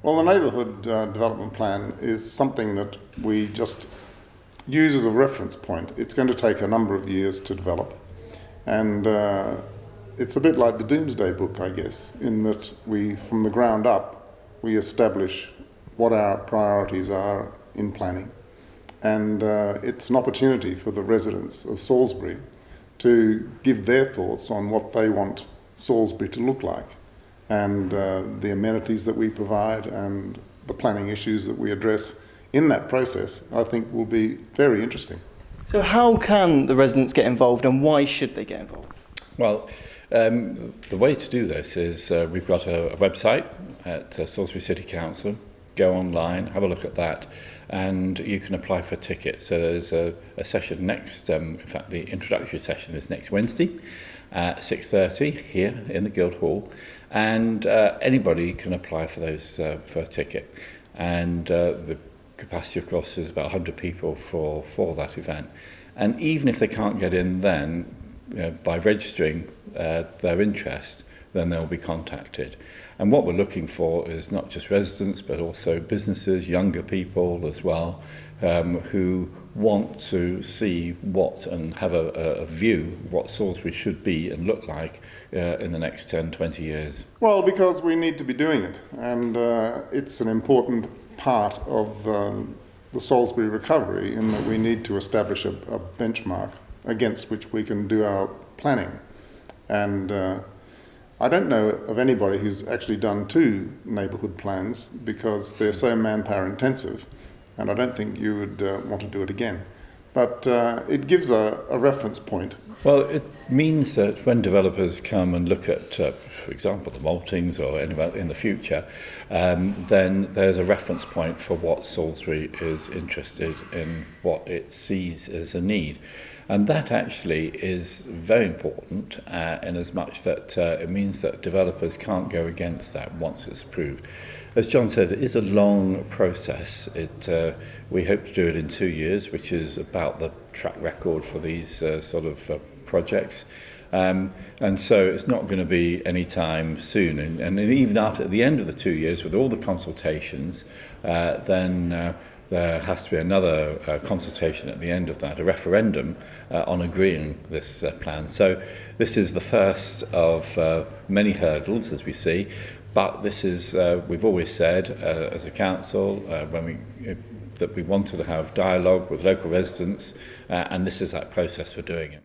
Well, the neighbourhood development plan is something that we just use as a reference point. It's going to take a number of years to develop, and it's a bit like the Doomsday Book, I guess, in that we, from the ground up, we establish what our priorities are in planning, and it's an opportunity for the residents of Salisbury to give their thoughts on what they want Salisbury to look like, and the amenities that we provide and the planning issues that we address in that process, I think will be very interesting. So how can the residents get involved, and why should they get involved? Well, the way to do this is we've got a website at Salisbury City Council. Go online, have a look at that, and you can apply for a ticket. So there's a session next, in fact the introductory session is next Wednesday at 6:30 here in the Guildhall, and anybody can apply for those for a ticket, and the capacity of course is about 100 people for that event. And even if they can't get in then, by registering their interest, then they'll be contacted. And what we're looking for is not just residents but also businesses, younger people as well, who want to see what and have a view of what Salisbury should be and look like in the next 10, 20 years. Well, because we need to be doing it, and it's an important part of the Salisbury recovery in that we need to establish a benchmark against which we can do our planning. And I don't know of anybody who's actually done 2 neighbourhood plans because they're so manpower intensive, and I don't think you would want to do it again. But it gives a reference point. Well, it means that when developers come and look at, for example, the maltings or anywhere in the future, then there's a reference point for what Salisbury is interested in, what it sees as a need. And that actually is very important in as much that it means that developers can't go against that once it's approved. As John said, it is a long process. We hope to do it in 2 years, which is about the track record for these sort of projects. And so it's not going to be any time soon. And even after, at the end of the 2 years, with all the consultations, then there has to be another consultation at the end of that, a referendum on agreeing this plan. So this is the first of many hurdles, as we see, but this is, we've always said as a council, that we wanted to have dialogue with local residents, and this is that process for doing it.